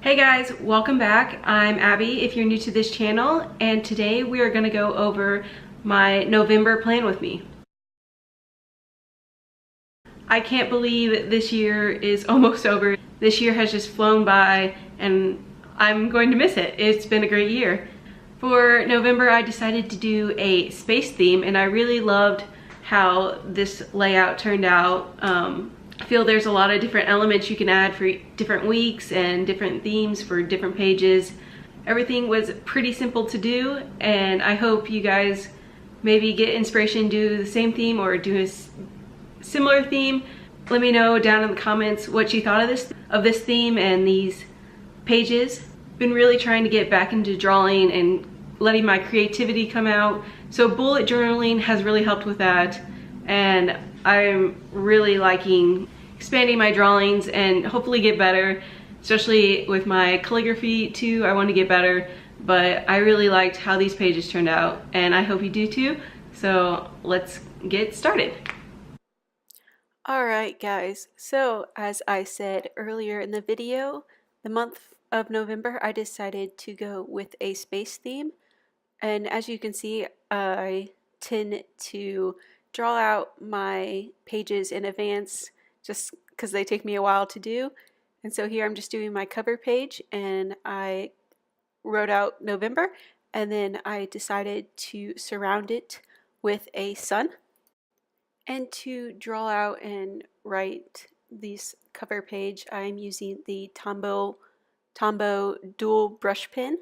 Hey guys, welcome back. I'm Abby if you're new to this channel, and today we are going to go over my November plan with me. I can't believe this year is almost over. This year has just flown by and I'm going to miss it. It's been a great year. For November I decided to do a space theme and I really loved how this layout turned out. I feel there's a lot of different elements you can add for different weeks and different themes for different pages. Everything was pretty simple to do, and I hope you guys maybe get inspiration to do the same theme or do a similar theme. Let me know down in the comments what you thought of this theme and these pages. Been really trying to get back into drawing and letting my creativity come out. So bullet journaling has really helped with that, and I'm really liking expanding my drawings and hopefully get better, especially with my calligraphy too. I want to get better, but I really liked how these pages turned out and I hope you do too. So let's get started. Alright guys, so as I said earlier in the video, the month of November I decided to go with a space theme, and as you can see I tend to draw out my pages in advance just because they take me a while to do. And so here I'm just doing my cover page and I wrote out November, and then I decided to surround it with a sun. And to draw out and write this cover page, I'm using the Tombow dual brush pen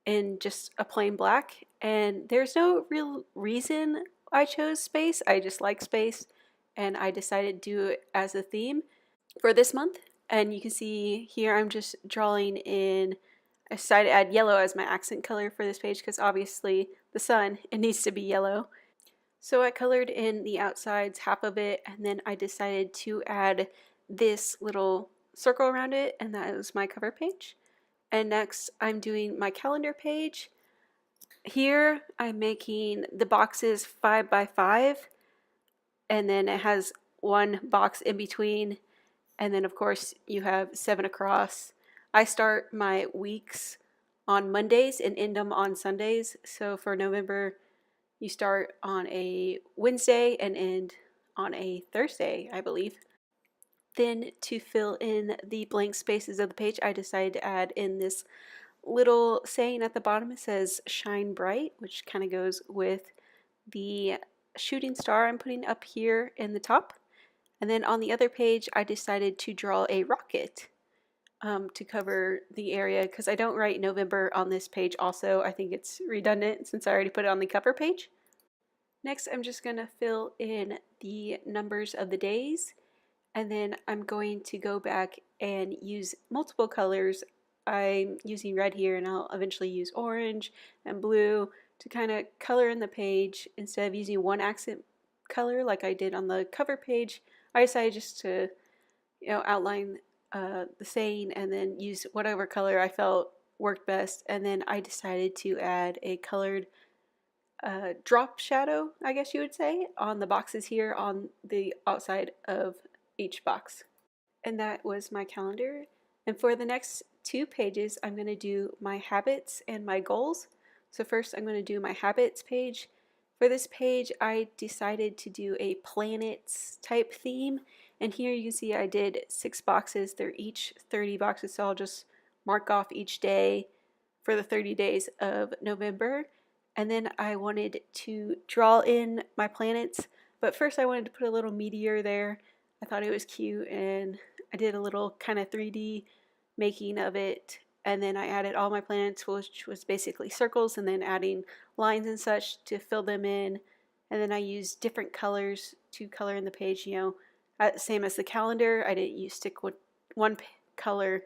in just a plain black. And there's no real reason I chose space. I just like space, and I decided to do it as a theme for this month. And you can see here I'm just drawing in. I decided to add yellow as my accent color for this page because obviously the sun, it needs to be yellow. So I colored in the outsides, half of it, and then I decided to add this little circle around it, and that was my cover page. And next I'm doing my calendar page. Here I'm making the boxes 5 by 5, and then it has one box in between, and then of course you have 7 across. I start my weeks on Mondays and end them on Sundays. So for November, you start on a Wednesday and end on a Thursday, I believe. Then to fill in the blank spaces of the page, I decided to add in this little saying at the bottom. It says shine bright, which kind of goes with the shooting star I'm putting up here in the top. And then on the other page, I decided to draw a rocket to cover the area because I don't write November on this page also. I think it's redundant since I already put it on the cover page. Next, I'm just going to fill in the numbers of the days, and then I'm going to go back and use multiple colors. I'm using red here, and I'll eventually use orange and blue to kind of color in the page. Instead of using one accent color like I did on the cover page, I decided just to outline the saying and then use whatever color I felt worked best. And then I decided to add a colored drop shadow, I guess you would say, on the boxes here on the outside of each box. And that was my calendar. And for the next 2 pages, I'm going to do my habits and my goals. So first I'm going to do my habits page. For this page, I decided to do a planets type theme. And here you can see I did 6 boxes. They're each 30 boxes, so I'll just mark off each day for the 30 days of November. And then I wanted to draw in my planets, but first I wanted to put a little meteor there. I thought it was cute, and I did a little kind of 3D making of it, and then I added all my planets, which was basically circles, and then adding lines and such to fill them in. And then I used different colors to color in the page, same as the calendar. I didn't stick with one color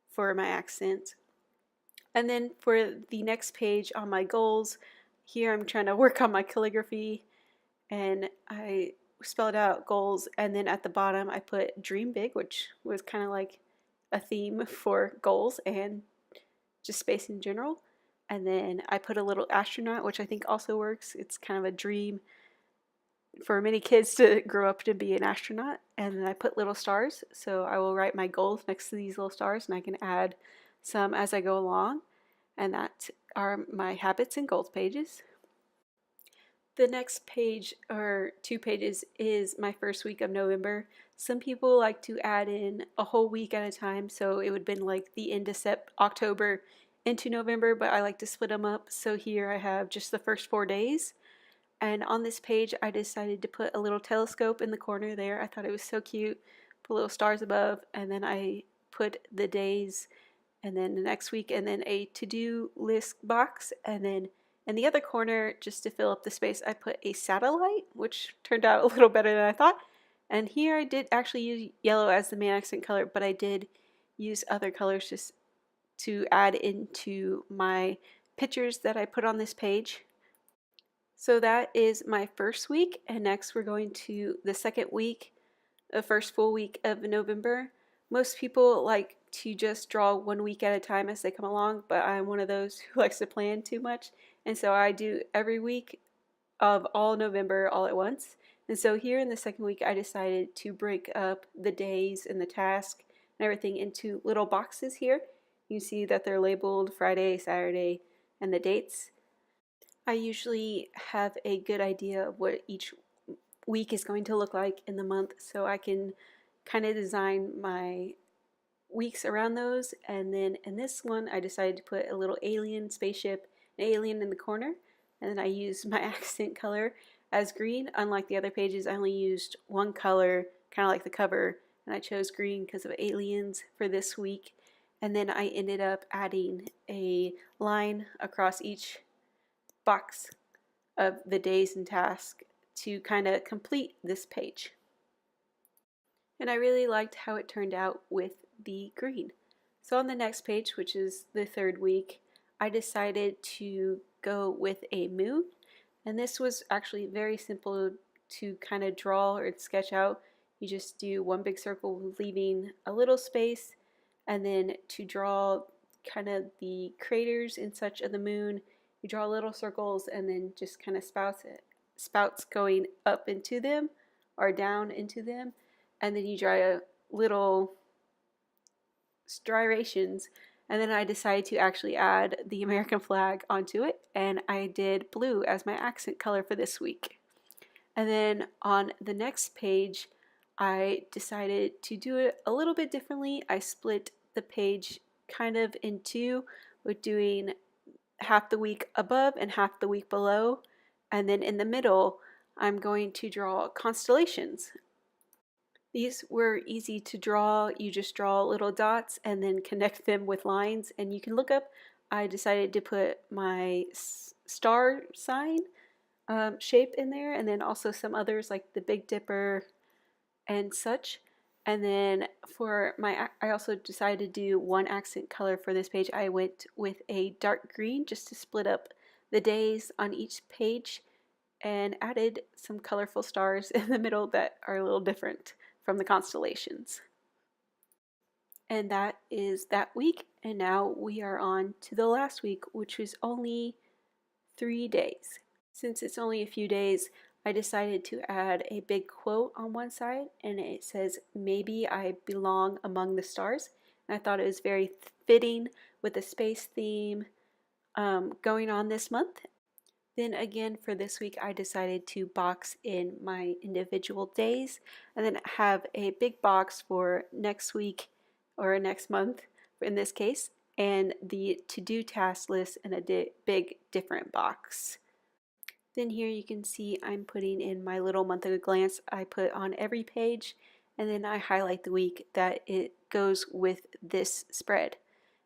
for my accents. And then for the next page on my goals, here I'm trying to work on my calligraphy, and I spelled out goals, and then at the bottom I put dream big, which was kind of like a theme for goals and just space in general. And then I put a little astronaut, which I think also works. It's kind of a dream for many kids to grow up to be an astronaut. And then I put little stars, so I will write my goals next to these little stars, and I can add some as I go along. And that are my habits and goals pages. The next page, or 2 pages, is my first week of November. Some people like to add in a whole week at a time, so it would have been like the end of October into November, but I like to split them up. So here I have just the first 4 days. And on this page, I decided to put a little telescope in the corner there. I thought it was so cute. Put little stars above, and then I put the days, and then the next week, and then a to-do list box, and then in the other corner, just to fill up the space, I put a satellite, which turned out a little better than I thought. And here I did actually use yellow as the main accent color, but I did use other colors just to add into my pictures that I put on this page. So that is my first week, and next we're going to the second week, the first full week of November. Most people like to just draw 1 week at a time as they come along, but I'm one of those who likes to plan too much, and so I do every week of all November all at once. And so here in the second week, I decided to break up the days and the task and everything into little boxes here. You see that they're labeled Friday, Saturday, and the dates. I usually have a good idea of what each week is going to look like in the month, so I can kind of design my weeks around those. And then in this one, I decided to put a little alien spaceship, an alien in the corner, and then I used my accent color as green. Unlike the other pages, I only used one color, kind of like the cover, and I chose green because of aliens for this week. And then I ended up adding a line across each box of the days and tasks to kind of complete this page. And I really liked how it turned out with the green. So on the next page, which is the third week, I decided to go with a moon. And this was actually very simple to kind of draw or sketch out. You just do one big circle, leaving a little space, and then to draw kind of the craters and such of the moon, you draw little circles and then just kind of spouts going up into them or down into them, and then you draw little striations. And then I decided to actually add the American flag onto it, and I did blue as my accent color for this week. And then on the next page, I decided to do it a little bit differently. I split the page kind of in two, with doing half the week above and half the week below, and then in the middle I'm going to draw constellations. These were easy to draw. You just draw little dots and then connect them with lines, and you can look up. I decided to put my star sign shape in there, and then also some others like the Big Dipper and such. And then for I also decided to do one accent color for this page. I went with a dark green just to split up the days on each page, and added some colorful stars in the middle that are a little different from the constellations. And that is that week, and now we are on to the last week, which was only 3 days. Since it's only a few days, I decided to add a big quote on one side, and it says, "Maybe I belong among the stars." And I thought it was very fitting with the space theme going on this month. Then again, for this week, I decided to box in my individual days, and then have a big box for next week or next month in this case, and the to-do task list in a big different box. Then here you can see I'm putting in my little month at a glance I put on every page, and then I highlight the week that it goes with this spread.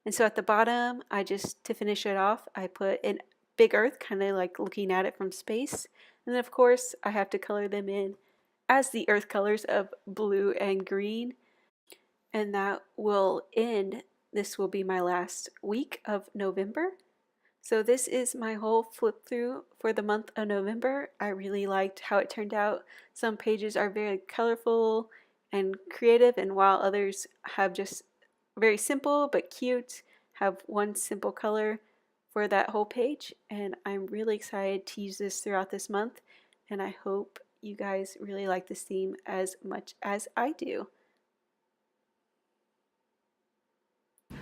And so at the bottom, to finish it off, I put in big earth, kind of like looking at it from space. And then of course I have to color them in as the earth colors of blue and green. And that will end, this will be my last week of November. So this is my whole flip through for the month of November. I really liked how it turned out. Some pages are very colorful and creative, and while others have just very simple but cute, have one simple color for that whole page. And I'm really excited to use this throughout this month, and I hope you guys really like this theme as much as I do.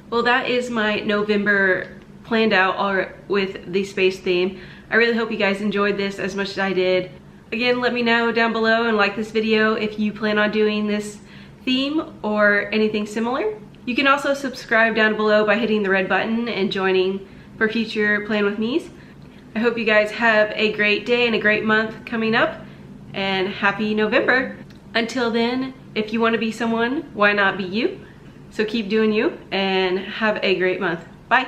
Well, that is my November planned out with the space theme. I really hope you guys enjoyed this as much as I did. Again, let me know down below and like this video if you plan on doing this theme or anything similar. You can also subscribe down below by hitting the red button and joining for future Plan With Me's. I hope you guys have a great day and a great month coming up, and happy November. Until then, if you want to be someone, why not be you? So keep doing you and have a great month. Bye.